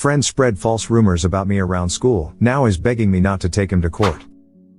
Friend spread false rumors about me around school, now is begging me not to take him to court.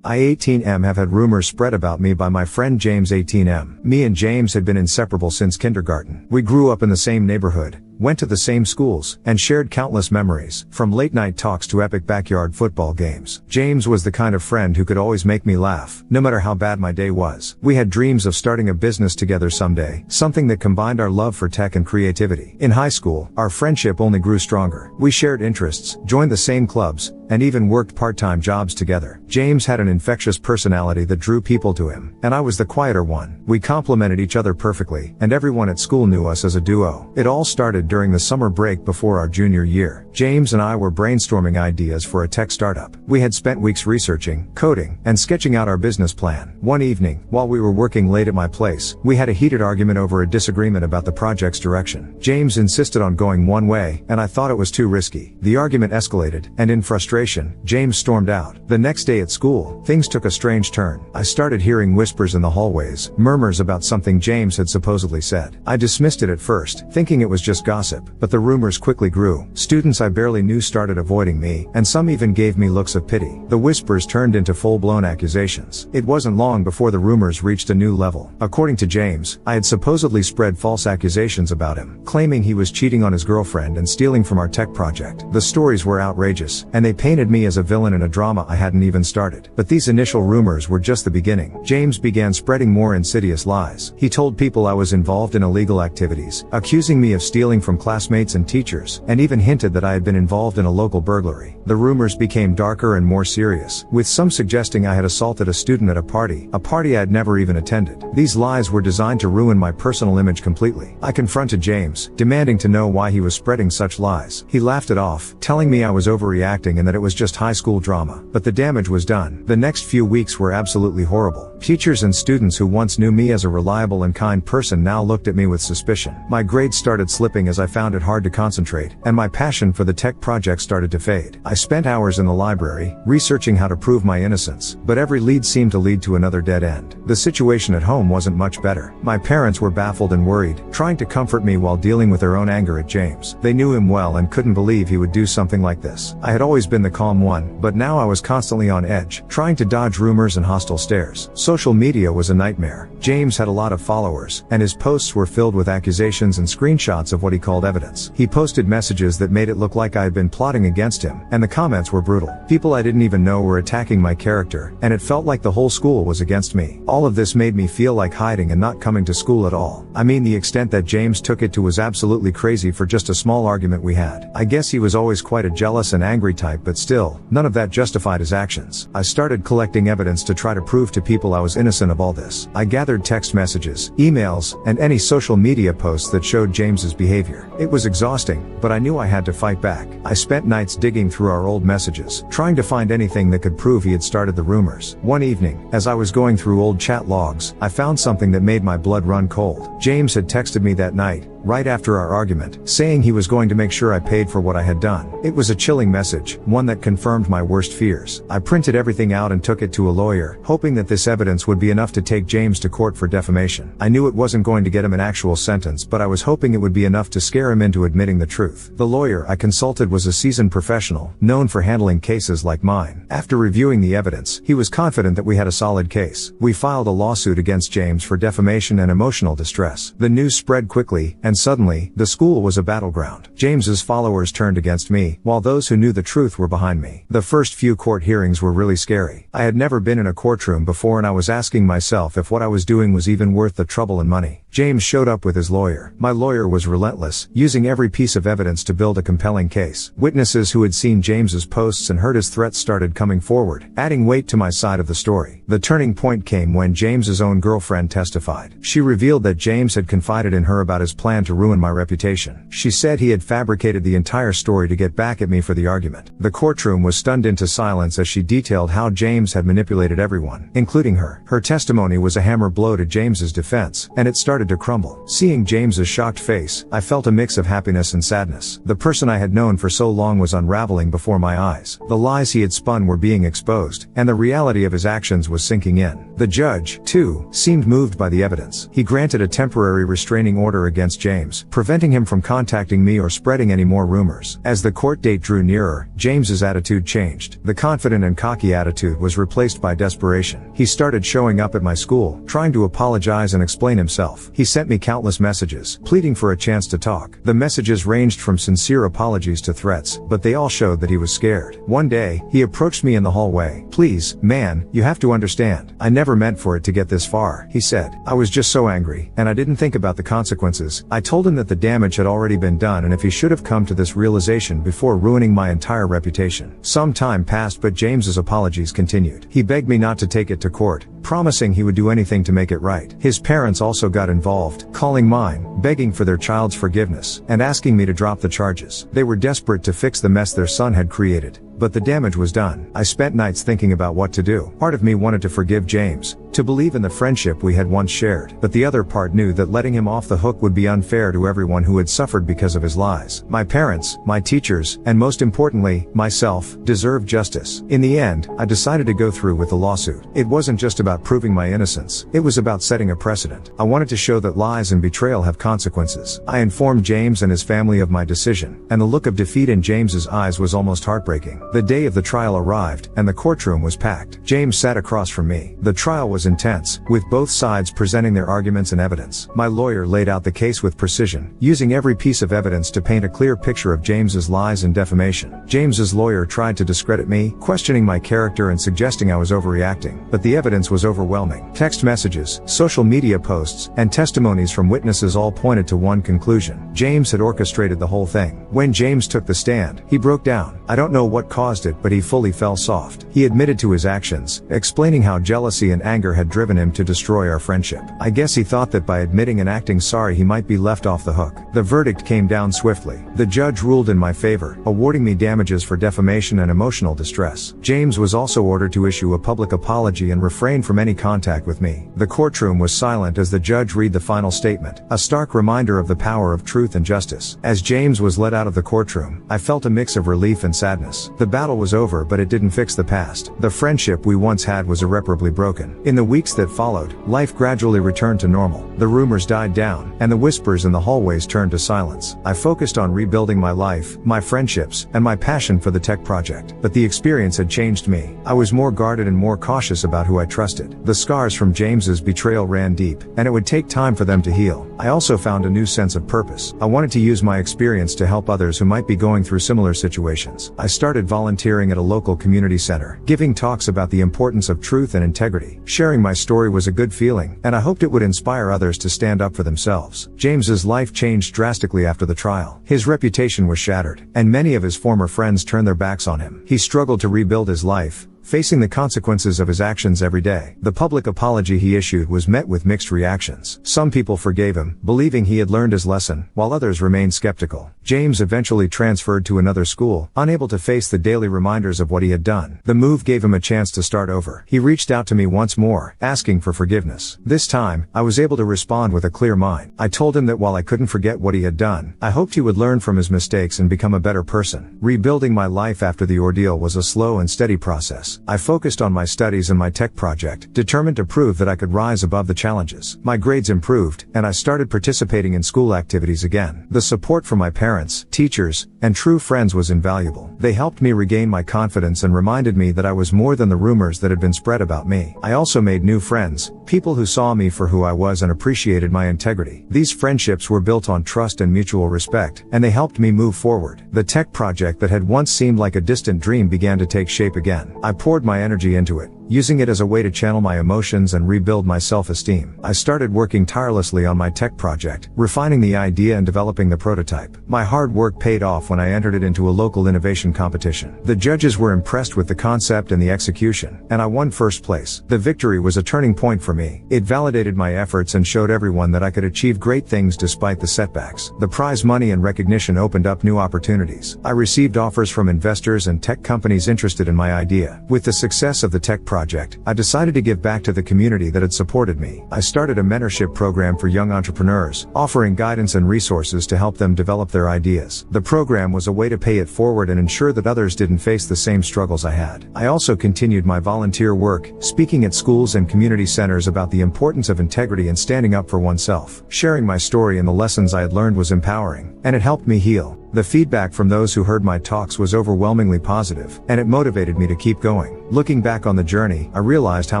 I 18M have had rumors spread about me by my friend James 18M. Me and James had been inseparable since kindergarten. We grew up in the same neighborhood, went to the same schools, and shared countless memories, from late-night talks to epic backyard football games. James was the kind of friend who could always make me laugh, no matter how bad my day was. We had dreams of starting a business together someday, something that combined our love for tech and creativity. In high school, our friendship only grew stronger. We shared interests, joined the same clubs, and even worked part-time jobs together. James had an infectious personality that drew people to him, and I was the quieter one. We complemented each other perfectly, and everyone at school knew us as a duo. It all started during the summer break before our junior year. James and I were brainstorming ideas for a tech startup. We had spent weeks researching, coding, and sketching out our business plan. One evening, while we were working late at my place, we had a heated argument over a disagreement about the project's direction. James insisted on going one way, and I thought it was too risky. The argument escalated, and in frustration, James stormed out. The next day at school, things took a strange turn. I started hearing whispers in the hallways, murmurs about something James had supposedly said. I dismissed it at first, thinking it was just gossip, but the rumors quickly grew. Students I barely knew started avoiding me, and some even gave me looks of pity. The whispers turned into full-blown accusations. It wasn't long before the rumors reached a new level. According to James, I had supposedly spread false accusations about him, claiming he was cheating on his girlfriend and stealing from our tech project. The stories were outrageous, and they painted me as a villain in a drama I hadn't even started. But these initial rumors were just the beginning. James began spreading more insidious lies. He told people I was involved in illegal activities, accusing me of stealing from classmates and teachers, and even hinted that I had been involved in a local burglary. The rumors became darker and more serious, with some suggesting I had assaulted a student at a party I had never even attended. These lies were designed to ruin my personal image completely. I confronted James, demanding to know why he was spreading such lies. He laughed it off, telling me I was overreacting and that it was just high school drama. But the damage was done. The next few weeks were absolutely horrible. Teachers and students who once knew me as a reliable and kind person now looked at me with suspicion. My grades started slipping as I found it hard to concentrate, and my passion for the tech project started to fade. I spent hours in the library, researching how to prove my innocence, but every lead seemed to lead to another dead end. The situation at home wasn't much better. My parents were baffled and worried, trying to comfort me while dealing with their own anger at James. They knew him well and couldn't believe he would do something like this. I had always been the calm one, but now I was constantly on edge, trying to dodge rumors and hostile stares. Social media was a nightmare. James had a lot of followers, and his posts were filled with accusations and screenshots of what he called evidence. He posted messages that made it look like I had been plotting against him, and the comments were brutal. People I didn't even know were attacking my character, and it felt like the whole school was against me. All of this made me feel like hiding and not coming to school at all. I mean, the extent that James took it to was absolutely crazy for just a small argument we had. I guess he was always quite a jealous and angry type, but still, none of that justified his actions. I started collecting evidence to try to prove to people I was innocent of all this. I gathered text messages, emails, and any social media posts that showed James's behavior. It was exhausting, but I knew I had to fight back. I spent nights digging through our old messages, trying to find anything that could prove he had started the rumors. One evening, as I was going through old chat logs, I found something that made my blood run cold. James had texted me that night, right after our argument, saying he was going to make sure I paid for what I had done. It was a chilling message, one that confirmed my worst fears. I printed everything out and took it to a lawyer, hoping that this evidence would be enough to take James to court for defamation. I knew it wasn't going to get him an actual sentence, but I was hoping it would be enough to scare him into admitting the truth. The lawyer I consulted was a seasoned professional, known for handling cases like mine. After reviewing the evidence, he was confident that we had a solid case. We filed a lawsuit against James for defamation and emotional distress. The news spread quickly, and suddenly, the school was a battleground. James's followers turned against me, while those who knew the truth were behind me. The first few court hearings were really scary. I had never been in a courtroom before, and I was asking myself if what I was doing was even worth the trouble and money. James showed up with his lawyer. My lawyer was relentless, using every piece of evidence to build a compelling case. Witnesses who had seen James's posts and heard his threats started coming forward, adding weight to my side of the story. The turning point came when James's own girlfriend testified. She revealed that James had confided in her about his plan to ruin my reputation. She said he had fabricated the entire story to get back at me for the argument. The courtroom was stunned into silence as she detailed how James had manipulated everyone, including her. Her testimony was a hammer blow to James's defense, and it started to crumble. Seeing James's shocked face, I felt a mix of happiness and sadness. The person I had known for so long was unraveling before my eyes. The lies he had spun were being exposed, and the reality of his actions was sinking in. The judge, too, seemed moved by the evidence. He granted a temporary restraining order against James James, preventing him from contacting me or spreading any more rumors. As the court date drew nearer, James's attitude changed. The confident and cocky attitude was replaced by desperation. He started showing up at my school, trying to apologize and explain himself. He sent me countless messages, pleading for a chance to talk. The messages ranged from sincere apologies to threats, but they all showed that he was scared. One day, he approached me in the hallway. "Please, man, you have to understand. I never meant for it to get this far," he said. "I was just so angry, and I didn't think about the consequences." I told him that the damage had already been done and if he should have come to this realization before ruining my entire reputation. Some time passed, but James's apologies continued. He begged me not to take it to court, promising he would do anything to make it right. His parents also got involved, calling mine, begging for their child's forgiveness, and asking me to drop the charges. They were desperate to fix the mess their son had created, but the damage was done. I spent nights thinking about what to do. Part of me wanted to forgive James, to believe in the friendship we had once shared, but the other part knew that letting him off the hook would be unfair to everyone who had suffered because of his lies. My parents, my teachers, and most importantly, myself, deserved justice. In the end, I decided to go through with the lawsuit. It wasn't just about proving my innocence, it was about setting a precedent. I wanted to show that lies and betrayal have consequences. I informed James and his family of my decision, and the look of defeat in James's eyes was almost heartbreaking. The day of the trial arrived, and the courtroom was packed. James sat across from me. The trial was intense, with both sides presenting their arguments and evidence. My lawyer laid out the case with precision, using every piece of evidence to paint a clear picture of James's lies and defamation. James's lawyer tried to discredit me, questioning my character and suggesting I was overreacting, but the evidence was overwhelming. Text messages, social media posts, and testimonies from witnesses all pointed to one conclusion: James had orchestrated the whole thing. When James took the stand, he broke down. I don't know what caused it, but he fully fell soft. He admitted to his actions, explaining how jealousy and anger had driven him to destroy our friendship. I guess he thought that by admitting and acting sorry he might be left off the hook. The verdict came down swiftly. The judge ruled in my favor, awarding me damages for defamation and emotional distress. James was also ordered to issue a public apology and refrain from any contact with me. The courtroom was silent as the judge read the final statement, a stark reminder of the power of truth and justice. As James was led out of the courtroom, I felt a mix of relief and sadness. The battle was over, but it didn't fix the past. The friendship we once had was irreparably broken. In the weeks that followed, life gradually returned to normal. The rumors died down, and the whispers in the hallways turned to silence. I focused on rebuilding my life, my friendships, and my passion for the tech project. But the experience had changed me. I was more guarded and more cautious about who I trusted. The scars from James's betrayal ran deep, and it would take time for them to heal. I also found a new sense of purpose. I wanted to use my experience to help others who might be going through similar situations. I started volunteering at a local community center, giving talks about the importance of truth and integrity. Sharing my story was a good feeling, and I hoped it would inspire others to stand up for themselves. James's life changed drastically after the trial. His reputation was shattered, and many of his former friends turned their backs on him. He struggled to rebuild his life, facing the consequences of his actions every day. The public apology he issued was met with mixed reactions. Some people forgave him, believing he had learned his lesson, while others remained skeptical. James eventually transferred to another school, unable to face the daily reminders of what he had done. The move gave him a chance to start over. He reached out to me once more, asking for forgiveness. This time, I was able to respond with a clear mind. I told him that while I couldn't forget what he had done, I hoped he would learn from his mistakes and become a better person. Rebuilding my life after the ordeal was a slow and steady process. I focused on my studies and my tech project, determined to prove that I could rise above the challenges. My grades improved, and I started participating in school activities again. The support from my parents, teachers, and true friends was invaluable. They helped me regain my confidence and reminded me that I was more than the rumors that had been spread about me. I also made new friends, people who saw me for who I was and appreciated my integrity. These friendships were built on trust and mutual respect, and they helped me move forward. The tech project that had once seemed like a distant dream began to take shape again. I poured my energy into it, using it as a way to channel my emotions and rebuild my self-esteem. I started working tirelessly on my tech project, refining the idea and developing the prototype. My hard work paid off when I entered it into a local innovation competition. The judges were impressed with the concept and the execution, and I won first place. The victory was a turning point for me. It validated my efforts and showed everyone that I could achieve great things despite the setbacks. The prize money and recognition opened up new opportunities. I received offers from investors and tech companies interested in my idea. With the success of the tech project, project, I decided to give back to the community that had supported me. I started a mentorship program for young entrepreneurs, offering guidance and resources to help them develop their ideas. The program was a way to pay it forward and ensure that others didn't face the same struggles I had. I also continued my volunteer work, speaking at schools and community centers about the importance of integrity and standing up for oneself. Sharing my story and the lessons I had learned was empowering, and it helped me heal. The feedback from those who heard my talks was overwhelmingly positive, and it motivated me to keep going. Looking back on the journey, I realized how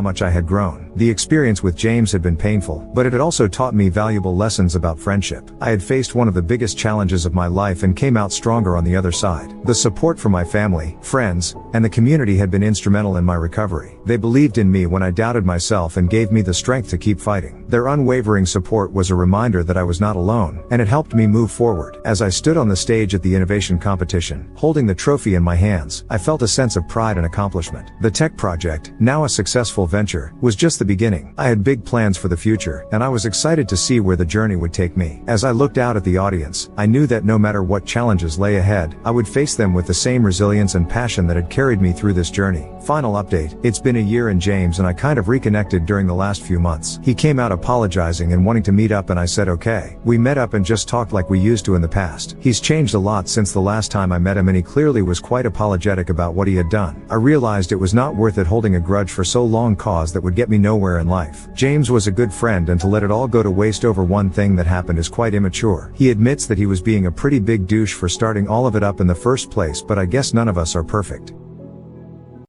much I had grown. The experience with James had been painful, but it had also taught me valuable lessons about friendship. I had faced one of the biggest challenges of my life and came out stronger on the other side. The support from my family, friends, and the community had been instrumental in my recovery. They believed in me when I doubted myself and gave me the strength to keep fighting. Their unwavering support was a reminder that I was not alone, and it helped me move forward. As I stood on the stage at the innovation competition, holding the trophy in my hands, I felt a sense of pride and accomplishment. The tech project, now a successful venture, was just the beginning. I had big plans for the future, and I was excited to see where the journey would take me. As I looked out at the audience, I knew that no matter what challenges lay ahead, I would face them with the same resilience and passion that had carried me through this journey. Final update: it's been a year, and James and I kind of reconnected during the last few months. He came out apologizing and wanting to meet up, and I said okay. We met up and just talked like we used to in the past. He's changed a lot since the last time I met him, and he clearly was quite apologetic about what he had done. I realized it was not worth it holding a grudge for so long cause that would get me nowhere in life. James was a good friend, and to let it all go to waste over one thing that happened is quite immature. He admits that he was being a pretty big douche for starting all of it up in the first place, but I guess none of us are perfect.